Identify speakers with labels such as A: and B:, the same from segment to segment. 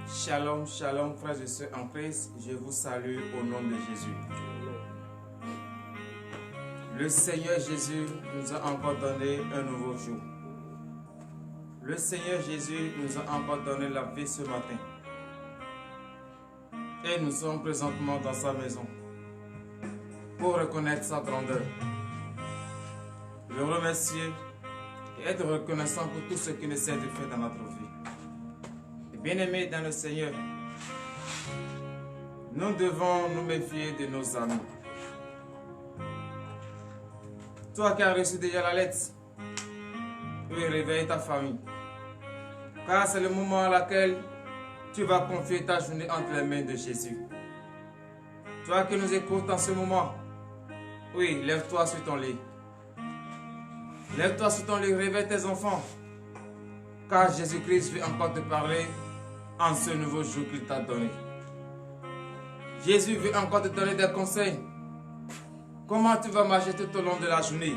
A: Shalom, shalom, frères et sœurs en Christ, je vous salue au nom de Jésus. Le Seigneur Jésus nous a encore donné un nouveau jour. Le Seigneur Jésus nous a encore donné la vie ce matin. Et nous sommes présentement dans sa maison pour reconnaître sa grandeur. Le remercier et être reconnaissant pour tout ce qu'il essaie de faire dans notre vie. Bien-aimés dans le Seigneur, nous devons nous méfier de nos amis. Toi qui as reçu déjà la lettre, oui, réveille ta famille. Car c'est le moment à laquelle tu vas confier ta journée entre les mains de Jésus. Toi qui nous écoutes en ce moment, oui, lève-toi sur ton lit. Lève-toi sur ton lit, réveille tes enfants. Car Jésus-Christ veut encore te parler en ce nouveau jour qu'il t'a donné. Jésus veut encore te donner des conseils. Comment tu vas marcher tout au long de la journée?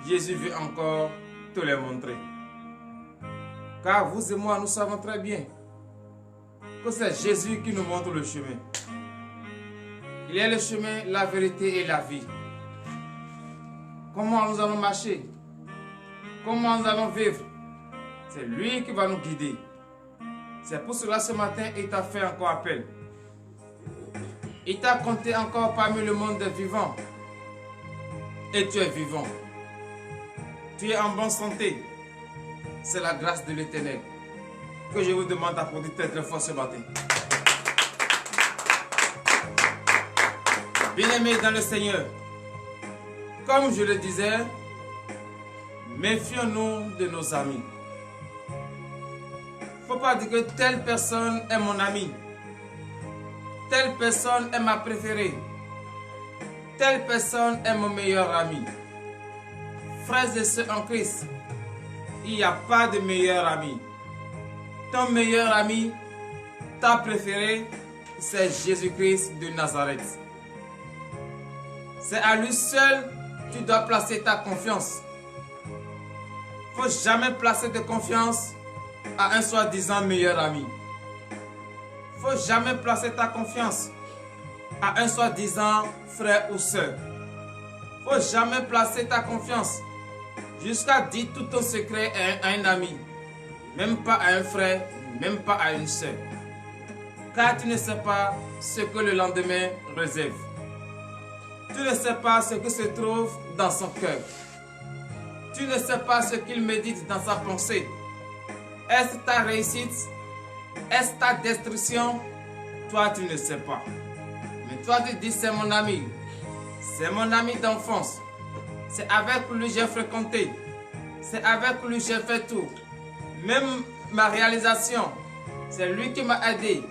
A: Jésus veut encore te les montrer. Car vous et moi, nous savons très bien que c'est Jésus qui nous montre le chemin. Il est le chemin, la vérité et la vie. Comment nous allons marcher? Comment nous allons vivre? C'est lui qui va nous guider. C'est pour cela ce matin, il t'a fait encore appel. Il t'a compté encore parmi le monde des vivants. Et tu es vivant. Tu es en bonne santé. C'est la grâce de l'Éternel que je vous demande d'applaudir très très fort ce matin. Bien-aimés dans le Seigneur, comme je le disais, méfions-nous de nos amis. Il ne faut pas dire que telle personne est mon ami. Telle personne est ma préférée. Telle personne est mon meilleur ami. Frères et sœurs en Christ, il n'y a pas de meilleur ami. Ton meilleur ami, ta préférée, c'est Jésus-Christ de Nazareth. C'est à lui seul que tu dois placer ta confiance. Il ne faut jamais placer de confiance à un soi-disant meilleur ami. Il ne faut jamais placer ta confiance à un soi-disant frère ou soeur. Il ne faut jamais placer ta confiance jusqu'à dire tout ton secret à un ami. Même pas à un frère, même pas à une soeur. Car tu ne sais pas ce que le lendemain réserve. Tu ne sais pas ce qui se trouve dans son cœur. Tu ne sais pas ce qu'il médite dans sa pensée. Est-ce ta réussite? Est-ce ta destruction? Toi, tu ne sais pas. Mais toi, tu dis, c'est mon ami. C'est mon ami d'enfance. C'est avec lui que j'ai fréquenté. C'est avec lui que j'ai fait tout. Même ma réalisation, c'est lui qui m'a aidé.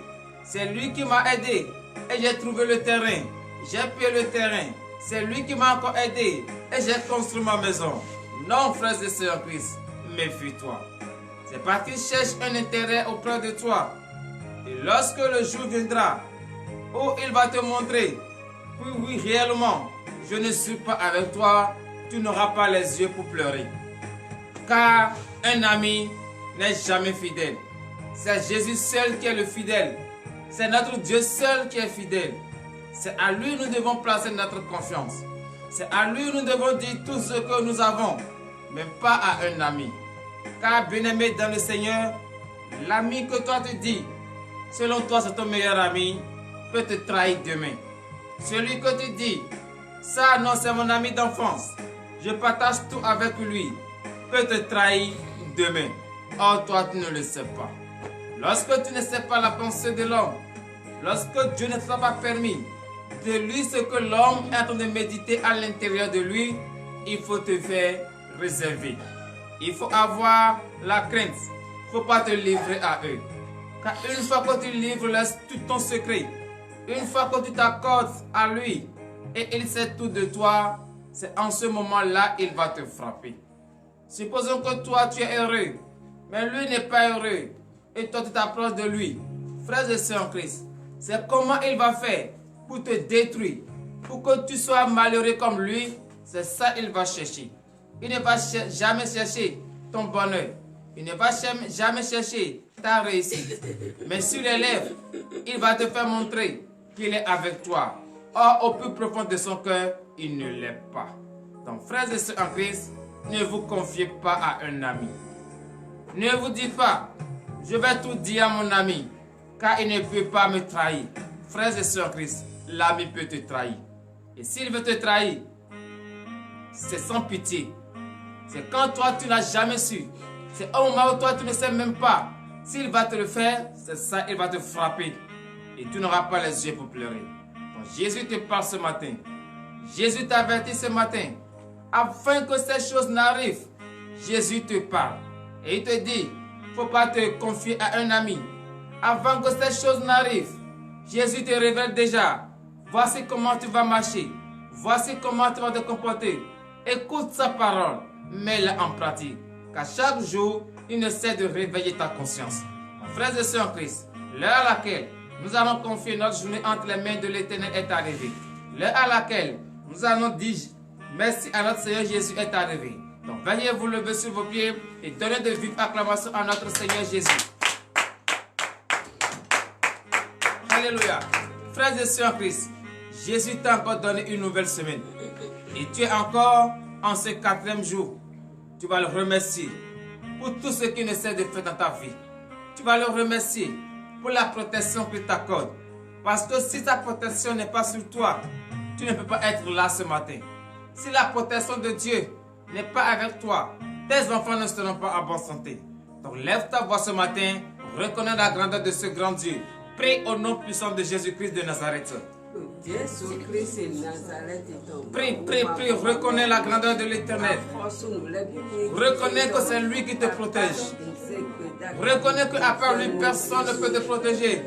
A: C'est lui qui m'a aidé. Et j'ai trouvé le terrain. J'ai payé le terrain. C'est lui qui m'a encore aidé. Et j'ai construit ma maison. Non, frères et sœurs en Christ, méfie-toi. C'est parce qu'il cherche un intérêt auprès de toi. Et lorsque le jour viendra où il va te montrer que oui, réellement, je ne suis pas avec toi, tu n'auras pas les yeux pour pleurer. Car un ami n'est jamais fidèle. C'est Jésus seul qui est le fidèle. C'est notre Dieu seul qui est fidèle. C'est à lui que nous devons placer notre confiance. C'est à lui que nous devons dire tout ce que nous avons, mais pas à un ami. Car bien-aimé dans le Seigneur, l'ami que toi tu dis, selon toi c'est ton meilleur ami, peut te trahir demain. Celui que tu dis, ça non c'est mon ami d'enfance, je partage tout avec lui, peut te trahir demain. Or toi tu ne le sais pas. Lorsque tu ne sais pas la pensée de l'homme, lorsque Dieu ne t'a pas permis de lui ce que l'homme est en train de méditer à l'intérieur de lui, il faut te faire réserver. Il faut avoir la crainte. Il ne faut pas te livrer à eux. Car une fois que tu livres tout ton secret, une fois que tu t'accordes à lui et il sait tout de toi, c'est en ce moment-là il va te frapper. Supposons que toi tu es heureux, mais lui n'est pas heureux et toi tu t'approches de lui. Frères et sœurs en Christ, c'est comment il va faire pour te détruire, pour que tu sois malheureux comme lui, c'est ça qu'il va chercher. Il ne va jamais chercher ton bonheur. Il ne va jamais chercher tu as réussi. Mais sur les lèvres, il va te faire montrer qu'il est avec toi. Or, au plus profond de son cœur, il ne l'est pas. Donc, frères et sœurs en Christ, ne vous confiez pas à un ami. Ne vous dites pas, je vais tout dire à mon ami, car il ne peut pas me trahir. Frères et sœurs en Christ, l'ami peut te trahir. Et s'il veut te trahir, c'est sans pitié. C'est quand toi, tu n'as jamais su. C'est au moment où toi, tu ne sais même pas. S'il va te le faire, c'est ça, il va te frapper. Et tu n'auras pas les yeux pour pleurer. Donc Jésus te parle ce matin. Jésus t'avertit ce matin. Afin que ces choses n'arrivent, Jésus te parle. Et il te dit, il ne faut pas te confier à un ami. Avant que ces choses n'arrivent, Jésus te révèle déjà. Voici comment tu vas marcher. Voici comment tu vas te comporter. Écoute sa parole, mets-la en pratique. Car chaque jour, il ne cesse de réveiller ta conscience. Mes frères et sœurs en Christ, l'heure à laquelle nous allons confier notre journée entre les mains de l'Éternel est arrivée. L'heure à laquelle nous allons dire merci à notre Seigneur Jésus est arrivée. Donc veuillez vous lever sur vos pieds et donner de vives acclamations à notre Seigneur Jésus. Alléluia. Frères et sœurs en Christ, Jésus t'a encore donné une nouvelle semaine. Et tu es encore en ce 4e jour. Tu vas le remercier pour tout ce qu'il ne sait de faire dans ta vie. Tu vas le remercier pour la protection qu'il t'accorde. Parce que si ta protection n'est pas sur toi, tu ne peux pas être là ce matin. Si la protection de Dieu n'est pas avec toi, tes enfants ne seront pas en bonne santé. Donc lève ta voix ce matin, reconnais la grandeur de ce grand Dieu. Prie au nom puissant de Jésus-Christ de Nazareth. Prie, reconnais la grandeur de l'Éternel. Reconnais que c'est lui qui te protège. Reconnais qu'à part lui, personne ne peut te protéger.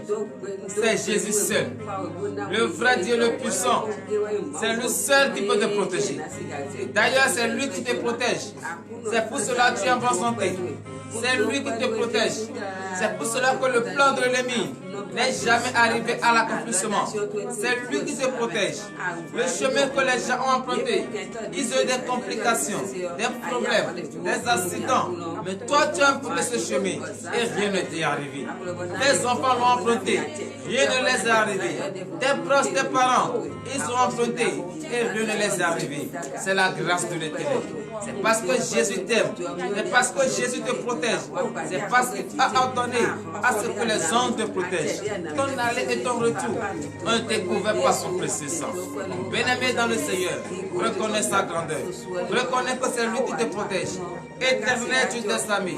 A: C'est Jésus seul. Le vrai Dieu, le puissant. C'est lui seul qui peut te protéger. D'ailleurs, c'est lui qui te protège. C'est pour cela que tu es en bonne santé. C'est lui qui te protège. C'est pour cela que le plan de l'ennemi n'est jamais arrivé à l'accomplissement. C'est lui qui te protège. Le chemin que les gens ont emprunté, ils ont eu des complications, des problèmes, des accidents. Mais toi, tu as emprunté ce chemin et rien ne t'est arrivé. Tes enfants l'ont emprunté, rien ne les est arrivé. Tes proches, tes parents, ils ont emprunté et rien ne les est arrivé. C'est la grâce de l'Éternel. C'est parce que Jésus t'aime. C'est parce que Jésus te protège. C'est parce qu'il a ordonné à ce que les anges te protègent. Ton aller et ton retour ont été couverts par son précieux sang. Bien-aimé dans le Seigneur, reconnais sa grandeur. Reconnais que c'est lui qui te protège. Éternel Dieu des amis.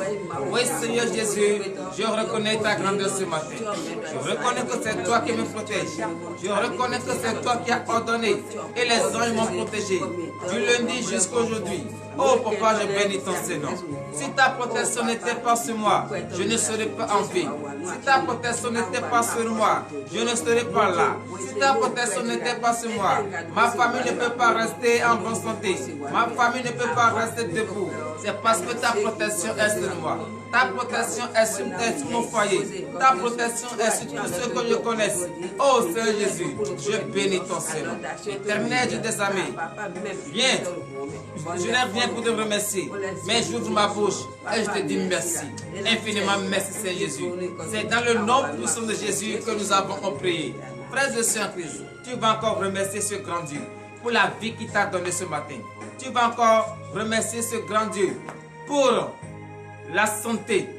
A: Oui Seigneur Jésus, je reconnais ta grandeur ce matin. Je reconnais que c'est toi qui me protèges. Je reconnais que c'est toi qui as ordonné et les anges m'ont protégé. Du lundi jusqu'à aujourd'hui. Oh papa, je bénis ton Seigneur. Si ta protection n'était pas sur moi, je ne serais pas en vie. Si ta protection n'était pas sur moi, je ne serais pas là. Si ta protection n'était pas sur moi, ma famille ne peut pas rester en bonne santé. Ma famille ne peut pas rester debout. C'est parce que ta protection est sur moi. Ta protection est sur mon foyer. Ta protection est sur tous ceux que je connaisse. Oh Seigneur Jésus, je bénis ton Seigneur. Éternel Dieu des amis, viens. Je n'ai rien pour te remercier, mais j'ouvre ma bouche et je te dis merci. Infiniment merci Seigneur Jésus. C'est dans le nom puissant de Jésus que nous avons prié. Frères et sœurs en Christ, tu vas encore remercier ce grand Dieu pour la vie qu'il t'a donnée ce matin. Tu vas encore remercier ce grand Dieu pour la santé,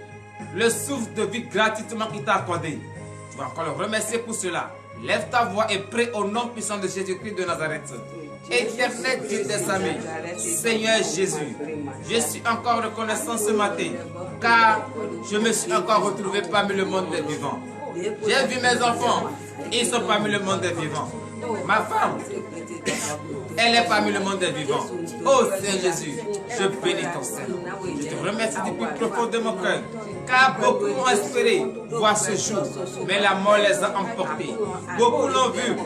A: le souffle de vie gratuitement qu'il t'a accordé. Tu vas encore le remercier pour cela. Lève ta voix et prie au nom puissant de Jésus-Christ de Nazareth. Éternel Dieu des amis, Seigneur Jésus, je suis encore reconnaissant ce matin, car je me suis encore retrouvé parmi le monde des vivants. J'ai vu mes enfants, ils sont parmi le monde des vivants. Ma femme, elle est parmi le monde des vivants. Oh Seigneur Jésus, je bénis ton Seigneur. Je te remercie du plus profond de mon cœur, car beaucoup ont espéré voir ce jour, mais la mort les a emportés. Beaucoup l'ont vu,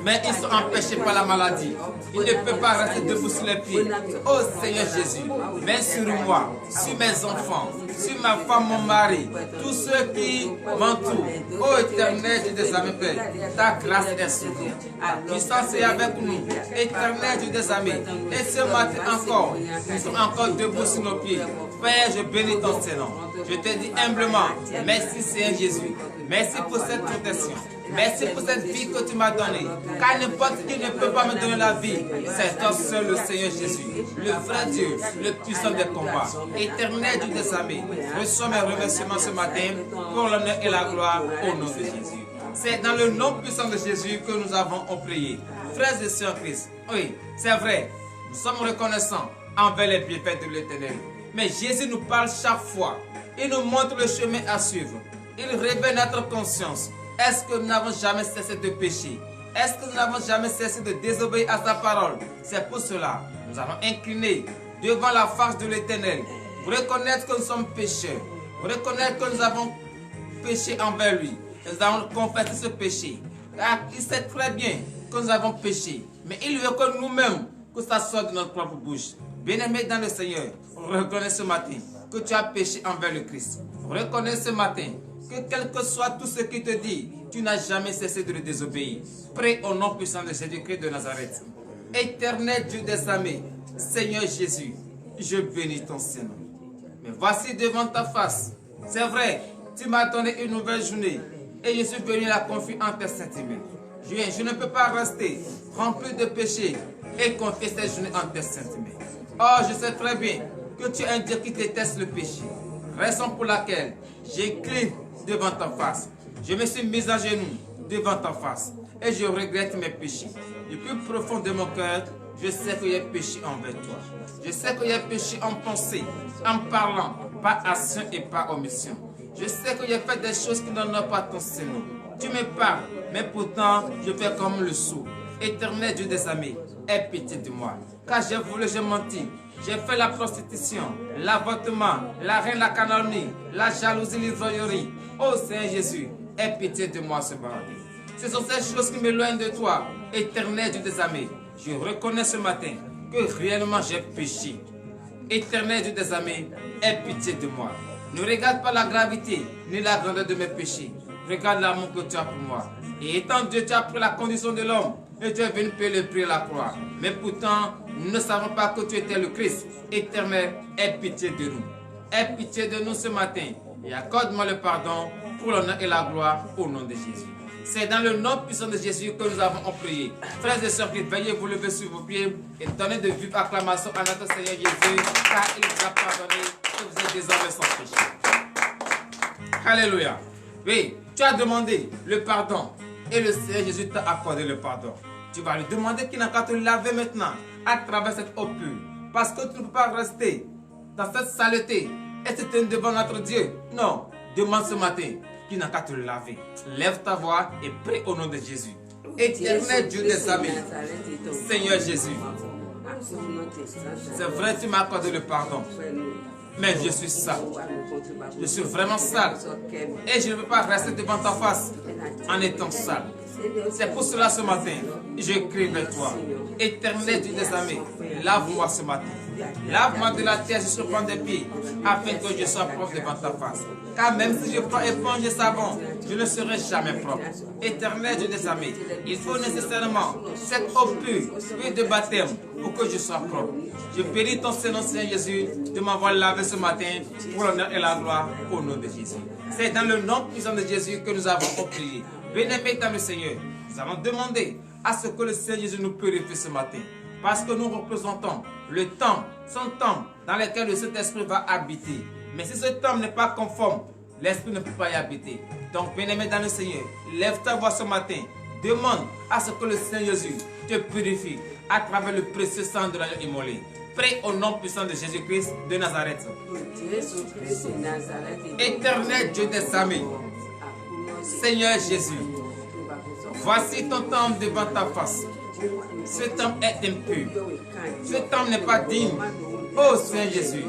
A: mais ils sont empêchés par la maladie. Ils ne peuvent pas rester debout sur les pieds. Oh Seigneur Jésus, viens sur moi, sur mes enfants, sur ma femme, mon mari, tous ceux qui m'entourent. Oh Éternel Dieu des amis, Père, ta grâce est sur nous. Ta puissance est avec nous. Éternel Dieu des amis. Et ce matin encore, nous sommes encore debout sur nos pieds. Père, je bénis ton Seigneur. Je te dis humblement, merci Seigneur Jésus. Merci pour cette protection. Merci pour cette vie que tu m'as donnée. Car n'importe qui ne peut pas me donner la vie. C'est toi seul, le Seigneur Jésus. Le vrai Dieu, le puissant des combats. Éternel Dieu des armées. Reçois mes remerciements ce matin pour l'honneur et la gloire au nom de Jésus. C'est dans le nom puissant de Jésus que nous avons prié. Frères et sœurs Christ, oui, c'est vrai. Nous sommes reconnaissants envers les bienfaits de l'Éternel. Mais Jésus nous parle chaque fois. Il nous montre le chemin à suivre. Il révèle notre conscience. Est-ce que nous n'avons jamais cessé de pécher? Est-ce que nous n'avons jamais cessé de désobéir à sa parole? C'est pour cela que nous allons incliner devant la face de l'Éternel. Pour reconnaître que nous sommes pécheurs. Pour reconnaître que nous avons péché envers lui. Nous avons confessé ce péché. Car il sait très bien que nous avons péché. Mais il veut que nous-mêmes, que ça sorte de notre propre bouche. Bien-aimé dans le Seigneur, reconnais ce matin que tu as péché envers le Christ. Reconnais ce matin que quel que soit tout ce qu'il te dit, tu n'as jamais cessé de le désobéir. Prie au nom puissant de Jésus-Christ de Nazareth. Éternel Dieu des armées, Seigneur Jésus, je bénis ton Seigneur. Mais voici devant ta face. C'est vrai, tu m'as donné une nouvelle journée et je suis venu la confier en tes sentiments. Je ne peux pas rester rempli de péché et confier cette journée en tes sentiments. Oh, je sais très bien que tu es un Dieu qui déteste le péché. Raison pour laquelle j'incline devant ta face. Je me suis mis à genoux devant ta face et je regrette mes péchés. Du plus profond de mon cœur, je sais que j'ai péché envers toi. Je sais que j'ai péché en pensée, en parlant, par action et par omission. Je sais que j'ai fait des choses qui n'honorent pas ton Seigneur. Tu me parles, mais pourtant je fais comme le sourd. Éternel Dieu des armées, aie pitié de moi. Car j'ai voulu, j'ai menti. J'ai fait la prostitution, l'avortement, la reine, la calomnie, la jalousie, l'ivrognerie. Oh Seigneur Jésus, aie pitié de moi ce mardi. Ce sont ces choses qui m'éloignent de toi, Éternel Dieu des armées. Je reconnais ce matin que réellement j'ai péché. Éternel Dieu des armées, aie pitié de moi. Ne regarde pas la gravité ni la grandeur de mes péchés. Regarde l'amour que tu as pour moi. Et étant Dieu, tu as pris la condition de l'homme et tu es venu payer le prix à la croix. Mais pourtant, nous ne savons pas que tu étais le Christ. Éternel, aie pitié de nous. Aie pitié de nous ce matin et accorde-moi le pardon pour l'honneur et la gloire au nom de Jésus. C'est dans le nom puissant de Jésus que nous avons prié. Frères et sœurs, veuillez vous lever sur vos pieds et donner de vives acclamations à notre Seigneur Jésus, car il vous a pardonné et vous êtes désormais sans péché. Alléluia. Oui, tu as demandé le pardon et le Seigneur Jésus t'a accordé le pardon. Tu vas lui demander qu'il n'a qu'à te laver maintenant à travers cette eau pure. Parce que tu ne peux pas rester dans cette saleté et te tenir devant notre Dieu. Non, demande ce matin qu'il n'a qu'à te laver. Lève ta voix et prie au nom de Jésus. Éternel Dieu des armées, Seigneur Jésus, c'est vrai tu m'as accordé le pardon. Mais je suis sale. Je suis vraiment sale. Et je ne peux pas rester devant ta face en étant sale. C'est pour cela ce matin, je crie vers toi. Éternel Dieu des armées, lave-moi ce matin. Lave-moi de la terre jusqu'au point des pieds, afin que je sois propre devant ta face. Car même si je prends éponge et savon, je ne serai jamais propre. Éternel Dieu des armées, il faut nécessairement cette eau pure, puis de baptême, pour que je sois propre. Je bénis ton Seigneur Jésus de m'avoir lavé ce matin pour l'honneur et la gloire au nom de Jésus. C'est dans le nom puissant de Jésus que nous avons prié. Bien-aimés dans le Seigneur, nous allons demander à ce que le Seigneur Jésus nous purifie ce matin. Parce que nous représentons le temple, son temple dans lequel le Saint-Esprit va habiter. Mais si ce temple n'est pas conforme, l'Esprit ne peut pas y habiter. Donc, bien-aimé dans le Seigneur, lève ta voix ce matin. Demande à ce que le Seigneur Jésus te purifie à travers le précieux sang de l'agneau immolé. Prie au nom puissant de Jésus-Christ de Nazareth. Éternel Dieu des armées, Seigneur Jésus, voici ton temple devant ta face. Ce temple est impur. Ce temple n'est pas digne. Oh Seigneur Jésus.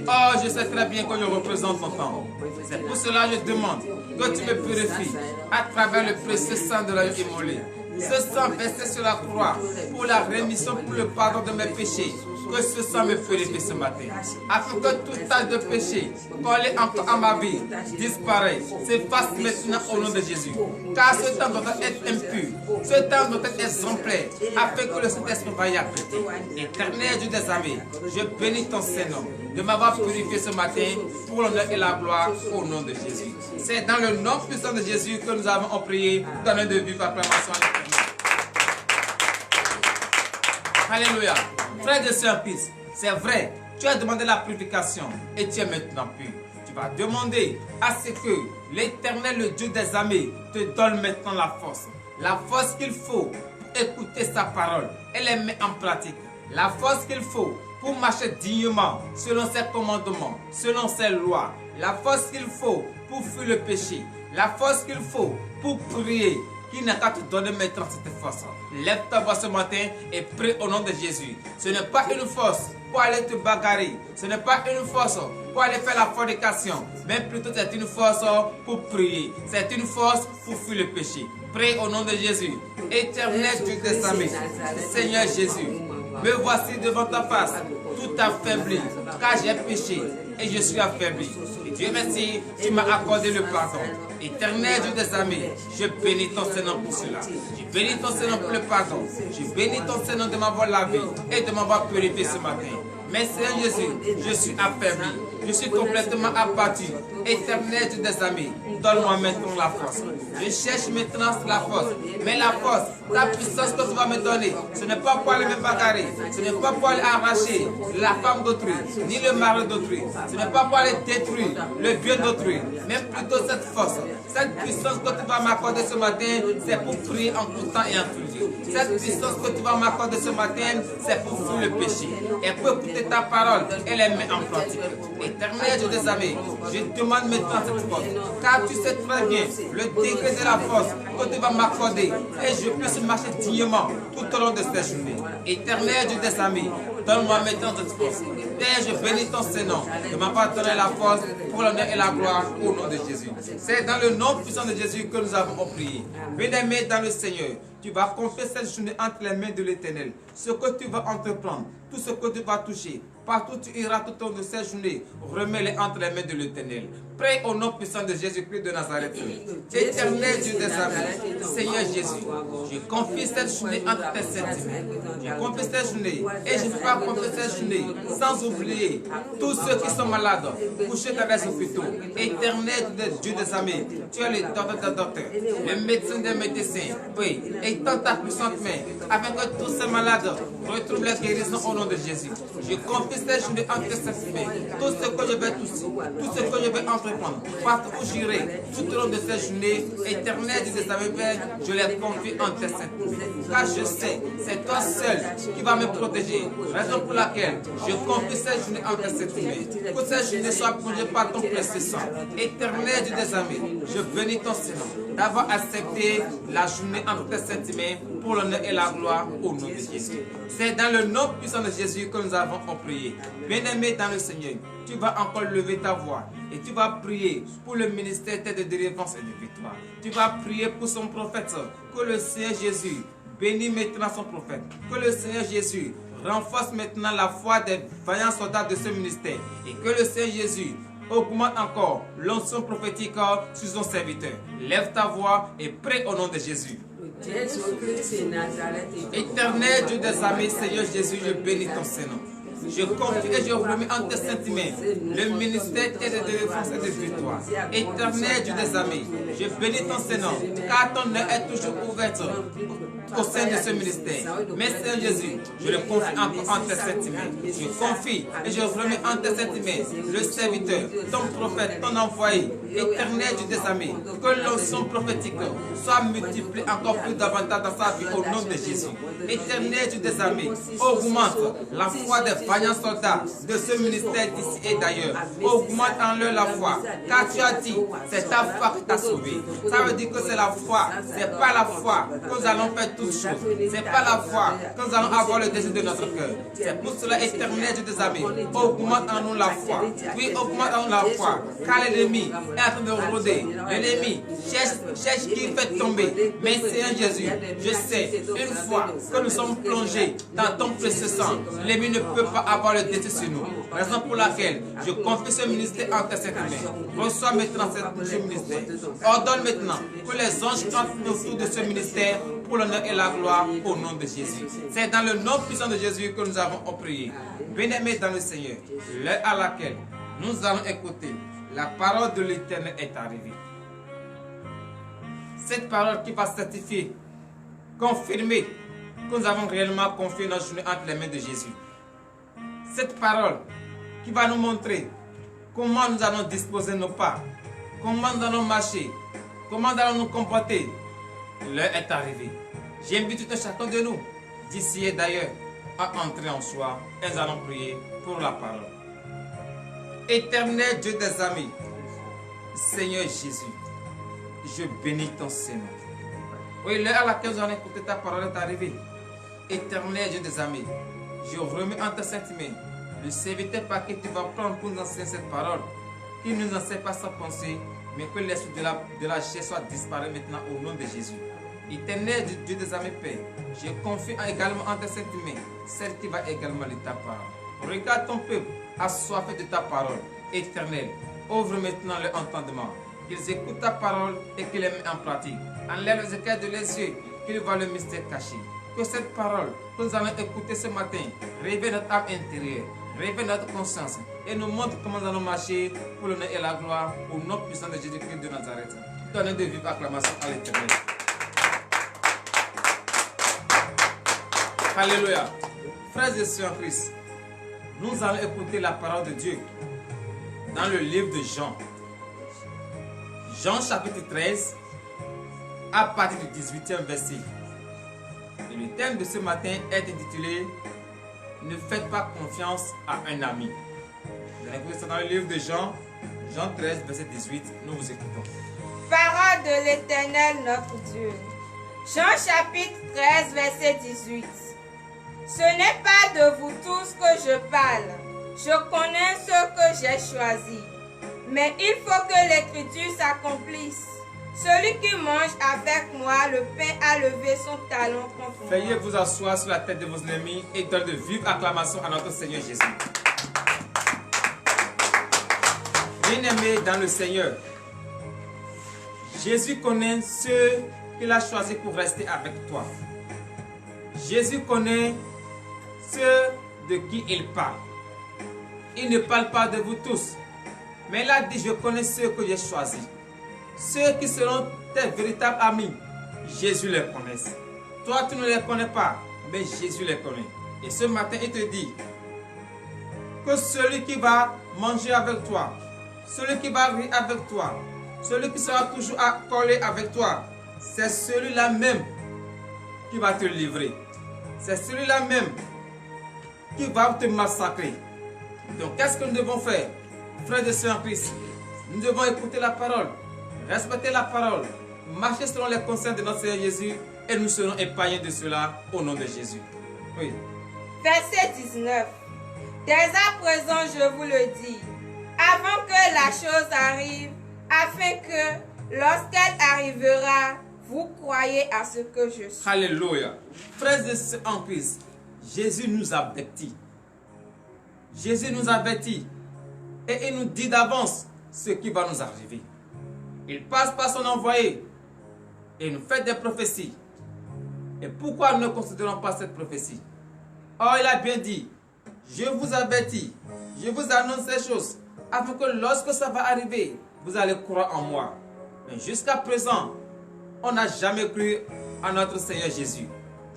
A: Oh, je sais très bien que je représente ton temple. C'est pour cela que je demande que tu me purifies à travers le précieux sang de l'agneau immolé. Ce sang versé sur la croix pour la rémission, pour le pardon de mes péchés. Que ce sang me purifie ce matin. Afin que tout tas de péché collé encore à ma vie disparaisse, s'efface maintenant au nom de Jésus. Car ce temps doit être impur. Ce temps doit être exemplaire. Afin que le Saint-Esprit va y habiter. Éternel Dieu des armées, je bénis ton Seigneur. de m'avoir purifié ce matin pour l'honneur et la gloire au nom de Jésus. C'est dans le nom puissant de Jésus que nous avons prié. Donnez de vive acclamation à l'Éternel. Alléluia. Frères et sœurs, fils, c'est vrai, tu as demandé la purification et tu es maintenant pur. Tu vas demander à ce que l'Éternel, le Dieu des armées, te donne maintenant la force qu'il faut pour écouter sa parole et les mettre en pratique. La force qu'il faut pour marcher dignement selon ses commandements, selon ses lois. La force qu'il faut pour fuir le péché. La force qu'il faut pour prier. Qui n'a qu'à te donner maintenant cette force. Lève ta voix ce matin et prie au nom de Jésus. Ce n'est pas une force pour aller te bagarrer. Ce n'est pas une force pour aller faire la fornication. Mais plutôt c'est une force pour prier. C'est une force pour fuir le péché. Prie au nom de Jésus. Éternel Dieu des armées, Seigneur Jésus, me voici devant ta face, tout affaibli, car j'ai péché et je suis affaibli. Et Dieu merci, tu m'as accordé le pardon. Éternel Dieu des armées, je bénis ton Seigneur pour cela. Je bénis ton Seigneur pour le pardon. Je bénis ton Seigneur de m'avoir lavé et de m'avoir purifié ce matin. Mais Seigneur Jésus, je suis affaibli. Je suis complètement abattu. Éternel Dieu des armées, donne-moi maintenant la force. Je cherche maintenant la force. Mais la force, la puissance que tu vas me donner, ce n'est pas pour aller me bagarrer. Ce n'est pas pour aller arracher la femme d'autrui, ni le mari d'autrui. Ce n'est pas pour aller détruire le bien d'autrui. Mais plutôt cette force, cette puissance que tu vas m'accorder ce matin, c'est pour prier en tout temps et en tout lieu. Cette puissance que tu vas m'accorder ce matin, c'est pour fuir le péché. Et pour écouter ta parole et les mettre en pratique. Éternel Dieu des armées, je demande maintenant cette force. Car tu sais très bien le degré de la force que tu vas m'accorder. Et je puisse marcher dignement tout au long de cette journée. Éternel Dieu des armées, donne-moi maintenant cette force. Père, je bénis ton Seigneur de m'avoir donné la force pour l'honneur et la gloire au nom de Jésus. C'est dans le nom puissant de Jésus que nous avons prié. Bien-aimé dans le Seigneur, tu vas confier cette journée entre les mains de l'Éternel. Ce que tu vas entreprendre, tout ce que tu vas toucher, partout tu iras tout au long de cette journée, remets-les entre les mains de l'Éternel. Prie au nom puissant de Jésus-Christ de Nazareth. Éternel Dieu des armées, Seigneur Jésus, je confie cette journée entre tes saintes mains. Je confie cette journée et je ne peux pas confier cette journée sans oublier tous ceux qui sont malades, couchés dans les hôpitaux. Éternel Dieu des armées, tu es le docteur des docteurs, le médecin des médecins. Oui, étends ta puissante main afin que tous ces malades retrouvent la guérison au nom de Jésus. Je confie cette journée entre tes saintes mains. Tout ce que je vais toucher, tout ce que je vais entreprendre, partout où j'irai, tout au long de cette journée, Éternel Dieu des armées, je les confie en tes saintes mains. Car je sais, c'est toi seul qui va me protéger. Raison pour laquelle je confie cette journée en tes saintes mains. Que cette journée soit plongée par ton précieux sang. Éternel Dieu des armées, je bénis ton Seigneur d'avoir accepté la journée entre tes saintes mains pour l'honneur et la gloire au nom de Jésus. C'est dans le nom puissant de Jésus que nous avons prié. Bien-aimé dans le Seigneur, tu vas encore lever ta voix et tu vas prier pour le ministère de délivrance et de victoire. Tu vas prier pour son prophète, que le Seigneur Jésus bénisse maintenant son prophète. Que le Seigneur Jésus renforce maintenant la foi des vaillants soldats de ce ministère. Et que le Seigneur Jésus augmente encore l'onction prophétique sur son serviteur. Lève ta voix et prie au nom de Jésus. Éternel Dieu des armées, Seigneur Jésus, je bénis ton Seigneur. Je confie et je remets en tes saintes mains le ministère et de défense et de victoire. Éternel Dieu des armées, je bénis ton Seigneur, car ton œil est toujours ouverte au sein de ce ministère. Mais Seigneur Jésus, je le confie encore en tes saintes mains. Je confie et je remets en tes saintes mains le serviteur, ton prophète, ton envoyé. Éternel Dieu des armées, que l'onction prophétique soit multipliée encore plus davantage dans sa vie au nom de Jésus. Éternel Dieu des armées, augmente la foi des vaillants soldats de ce ministère d'ici et d'ailleurs. Augmente en leur la foi, car tu as dit, c'est ta foi qui t'a sauvé. Ça veut dire que c'est la foi, c'est pas la foi que nous allons faire toutes choses. C'est pas la foi que nous allons avoir le désir de notre cœur. C'est pour cela, Éternel Dieu des armées, augmente en nous la foi. Oui, augmente en nous la foi, car l'ennemi est en train de rôder. L'ennemi cherche qui fait tomber. Mais Seigneur Jésus, je sais, une fois que nous sommes plongés dans ton précieux sang, l'ennemi ne peut pas avoir le dessus sur nous. Raison pour laquelle je confie ce ministère en tes saintes mains. Reçois maintenant ce ministère. J'ordonne maintenant que les anges campent autour de ce ministère pour l'honneur et la gloire au nom de Jésus. C'est dans le nom puissant de Jésus que nous avons prié. Bien-aimés dans le Seigneur, l'heure à laquelle nous allons écouter la parole de l'Éternel est arrivée. Cette parole qui va certifier, confirmer que nous avons réellement confié notre journée entre les mains de Jésus. Cette parole qui va nous montrer comment nous allons disposer nos pas, comment nous allons marcher, comment nous allons nous comporter. L'heure est arrivée. J'invite tout un chacun de nous, d'ici et d'ailleurs, à entrer en soi et nous allons prier pour la parole. Éternel Dieu des amis, Seigneur Jésus, je bénis ton Seigneur. Oui, l'heure à laquelle nous allons écouter ta parole est arrivée. Éternel Dieu des amis, je remets en ta sainte main le serviteur par qui tu vas prendre pour nous enseigner cette parole, qui ne nous enseigne pas sans penser, mais que l'esprit de la chair soit disparu maintenant au nom de Jésus. Éternel Dieu des amis, Père, je confie également en ta sainte main celle qui va également lire ta parole. Regarde ton peuple assoiffé de ta parole. Éternel, ouvre maintenant leur entendement, qu'ils écoutent ta parole et qu'ils les mettent en pratique. Enlève les écailles de les yeux, qu'ils voient le mystère caché. Que cette parole que nous allons écouter ce matin réveille notre âme intérieure, réveille notre conscience et nous montre comment nous allons marcher pour l'honneur et la gloire au nom puissant de Jésus-Christ de Nazareth. Donnez de vive acclamation à l'Éternel. Alléluia. Frères et sœurs en Christ, nous allons écouter la parole de Dieu dans le livre de Jean. Jean chapitre 13, à partir du 18e verset. Et le thème de ce matin est intitulé « Ne faites pas confiance à un ami ». Vous allez écouter ça dans le livre de Jean, Jean 13, verset 18. Nous vous écoutons.
B: Parole de l'Éternel notre Dieu. Jean chapitre 13, verset 18. Ce n'est pas de vous tous que je parle. Je connais ceux que j'ai choisis. Mais il faut que l'Écriture s'accomplisse. Celui qui mange avec moi le pain a levé son talon contre moi.
A: Veuillez vous asseoir sur la tête de vos ennemis et donner de vives acclamations à notre Seigneur Jésus. Bien-aimés dans le Seigneur, Jésus connaît ceux qu'il a choisis pour rester avec toi. Jésus connaît ceux de qui il parle. Il ne parle pas de vous tous, mais il a dit, je connais ceux que j'ai choisis. Ceux qui seront tes véritables amis, Jésus les connaît. Toi, tu ne les connais pas, mais Jésus les connaît. Et ce matin, il te dit que celui qui va manger avec toi, celui qui va rire avec toi, celui qui sera toujours collé avec toi, c'est celui-là même qui va te livrer. C'est celui-là même qui va te massacrer. Donc, qu'est-ce que nous devons faire, frères et sœurs en Christ? Nous devons écouter la parole, respecter la parole, marcher selon les conseils de notre Seigneur Jésus et nous serons épargnés de cela au nom de Jésus. Oui.
B: Verset 19. Dès à présent, je vous le dis, avant que la chose arrive, afin que, lorsqu'elle arrivera, vous croyez à ce que je suis.
A: Alléluia. Frères et sœurs en Christ, Jésus nous avertit. Jésus nous avertit et il nous dit d'avance ce qui va nous arriver. Il passe par son envoyé et nous fait des prophéties. Et pourquoi nous ne considérons pas cette prophétie? Or, il a bien dit, je vous avertis, je vous annonce ces choses, afin que lorsque ça va arriver, vous allez croire en moi. Mais jusqu'à présent, on n'a jamais cru à notre Seigneur Jésus.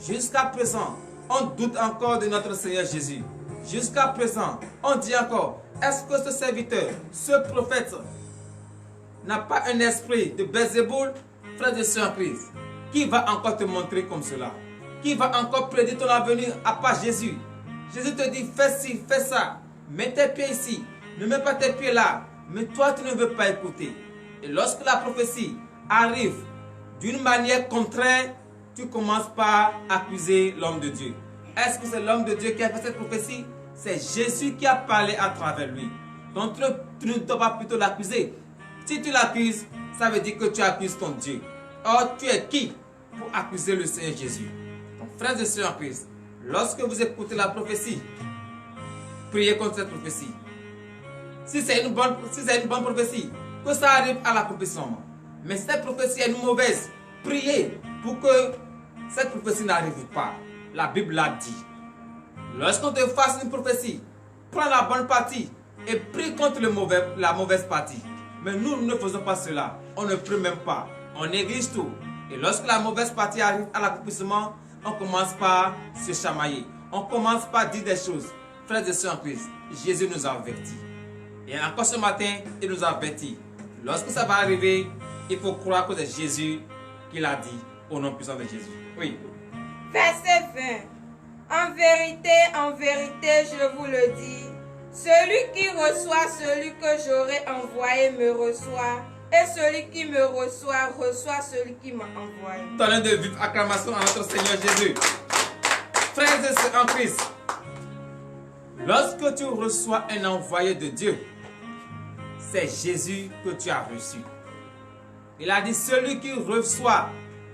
A: Jusqu'à présent, on doute encore de notre Seigneur Jésus. Jusqu'à présent, on dit encore, est-ce que ce serviteur, ce prophète, n'a pas un esprit de Belzéboul? Frère de sœur en Christ, qui va encore te montrer comme cela? Qui va encore prédire ton avenir à part Jésus? Jésus te dit, fais ci, fais ça, mets tes pieds ici, ne mets pas tes pieds là, mais toi tu ne veux pas écouter. Et lorsque la prophétie arrive d'une manière contraire, tu commences par accuser l'homme de Dieu. Est-ce que c'est l'homme de Dieu qui a fait cette prophétie? C'est Jésus qui a parlé à travers lui. Donc tu ne dois pas plutôt l'accuser. Si tu l'accuses, ça veut dire que tu accuses ton Dieu. Or, tu es qui pour accuser le Seigneur Jésus? Donc, frères et sœurs en Christ, lorsque vous écoutez la prophétie, priez contre cette prophétie. Si c'est une bonne prophétie, que ça arrive à l'accomplissement. Mais cette prophétie est une mauvaise. Priez pour que cette prophétie n'arrive pas. La Bible l'a dit. Lorsqu'on te fasse une prophétie, prends la bonne partie et prie contre la mauvaise partie. Mais nous ne faisons pas cela. On ne prie même pas. On néglige tout. Et lorsque la mauvaise partie arrive à l'accomplissement, on commence par se chamailler. On commence par dire des choses. Frères et sœurs en Christ, Jésus nous a avertis. Et encore ce matin, il nous a avertis. Lorsque ça va arriver, il faut croire que c'est Jésus qui l'a dit au nom puissant de Jésus. Oui.
B: Verset 20. En vérité, je vous le dis, celui qui reçoit celui que j'aurai envoyé me reçoit, et celui qui me reçoit, reçoit celui qui m'a envoyé.
A: Donnez de vive acclamation à notre Seigneur Jésus. Frères et sœurs en Christ, lorsque tu reçois un envoyé de Dieu, c'est Jésus que tu as reçu. Il a dit, celui qui reçoit,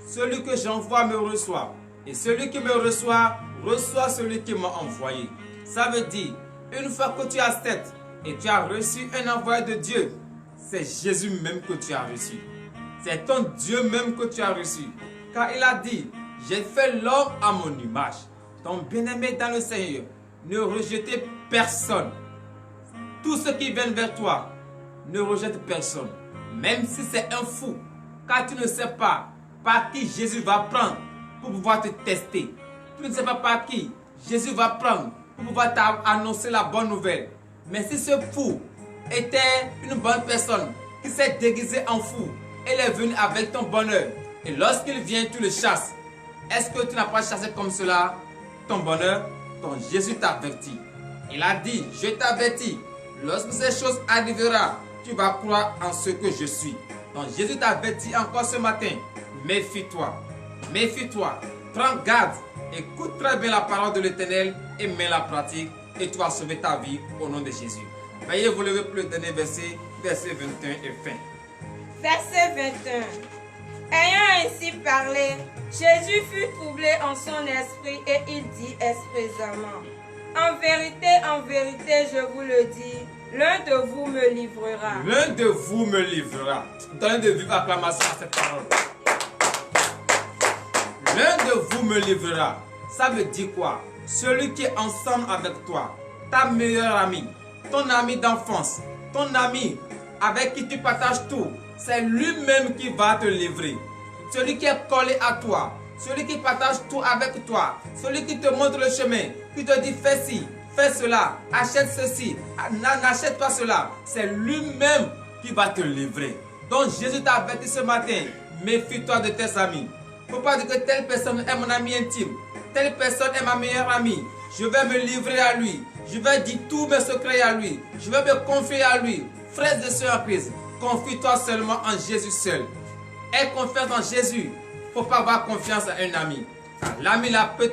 A: celui que j'envoie me reçoit. Et celui qui me reçoit, reçoit celui qui m'a envoyé. Ça veut dire, une fois que tu acceptes et tu as reçu un envoyé de Dieu, c'est Jésus même que tu as reçu. C'est ton Dieu même que tu as reçu. Car il a dit, j'ai fait l'homme à mon image. Ton bien-aimé dans le Seigneur, ne rejetez personne. Tous ceux qui viennent vers toi, ne rejettent personne. Même si c'est un fou, car tu ne sais pas par qui Jésus va prendre pour pouvoir te tester. Tu ne sais pas par qui Jésus va prendre pour pouvoir t'annoncer la bonne nouvelle. Mais si ce fou était une bonne personne qui s'est déguisée en fou, elle est venue avec ton bonheur. Et lorsqu'il vient, tu le chasses. Est-ce que tu n'as pas chassé comme cela ton bonheur? Ton Jésus t'avertit. Il a dit, je t'avertis, lorsque ces choses arriveront, tu vas croire en ce que je suis. Donc Jésus t'avertit encore ce matin, méfie-toi, méfie-toi, prends garde, écoute très bien la parole de l'Éternel et mets la pratique et tu vas sauver ta vie au nom de Jésus. Veuillez vous lever pour le dernier verset, verset 21 et fin.
B: Verset 21. Ayant ainsi parlé, Jésus fut troublé en son esprit et il dit expressément, en vérité, je vous le dis, l'un de vous me livrera.
A: L'un de vous me livrera. Donnez de vive acclamation à cette parole. L'un de vous me livrera. Ça veut dire quoi? Celui qui est ensemble avec toi, ta meilleure amie, ton ami d'enfance, ton ami avec qui tu partages tout, c'est lui-même qui va te livrer. Celui qui est collé à toi, celui qui partage tout avec toi, celui qui te montre le chemin, qui te dit fais ci, fais cela, achète ceci, n'achète pas cela, c'est lui-même qui va te livrer. Donc Jésus t'a averti ce matin, méfie-toi de tes amis. Il ne faut pas dire que telle personne est mon ami intime, telle personne est ma meilleure amie, je vais me livrer à lui, je vais dire tous mes secrets à lui, je vais me confier à lui. Frères et sœurs en Christ, confie-toi seulement en Jésus seul. Aie confiance en Jésus. Il ne faut pas avoir confiance à un ami. L'ami là peut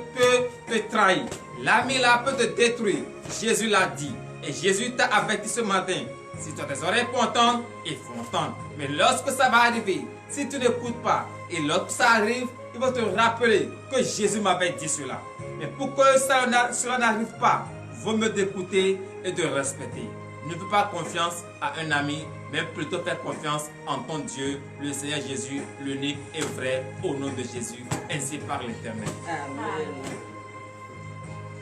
A: te trahir. L'ami là peut te détruire. Jésus l'a dit. Et Jésus t'a averti ce matin. Si tu as des oreilles pour entendre, il faut entendre. Mais lorsque ça va arriver, si tu n'écoutes pas, et lorsque ça arrive, il va te rappeler que Jésus m'avait dit cela. Mais pour que cela n'arrive pas, vaut mieux d'écouter et de respecter. Ne fais pas confiance à un ami, mais plutôt faire confiance en ton Dieu, le Seigneur Jésus, l'unique et vrai, au nom de Jésus, ainsi par l'Éternel.
B: Amen.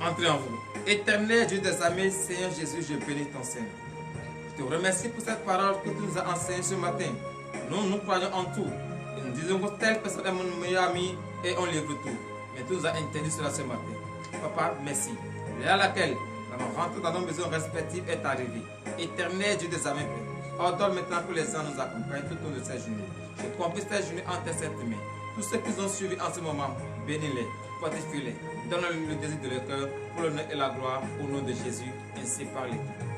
A: Entrez en vous. Éternel Dieu des armées, Seigneur Jésus, je bénis ton Seigneur. Je te remercie pour cette parole que tu nous as enseignée ce matin. Nous croyons en tout. Et nous disons que telle personne est mon meilleur ami et on livre tout. Mais tu nous as interdit cela ce matin. Papa, merci. L'heure à laquelle nous rentrons dans nos maisons respectives est arrivée. Éternel Dieu des armées, ordonne maintenant que les gens nous accompagnent tout au long de ces journées. Je confie ces journées entre cette main. Tous ceux qui ont suivi en ce moment, bénis-les, fortifie-les, donne-leur le désir de leur cœur pour l'honneur et la gloire au nom de Jésus, ainsi par l'Éternel.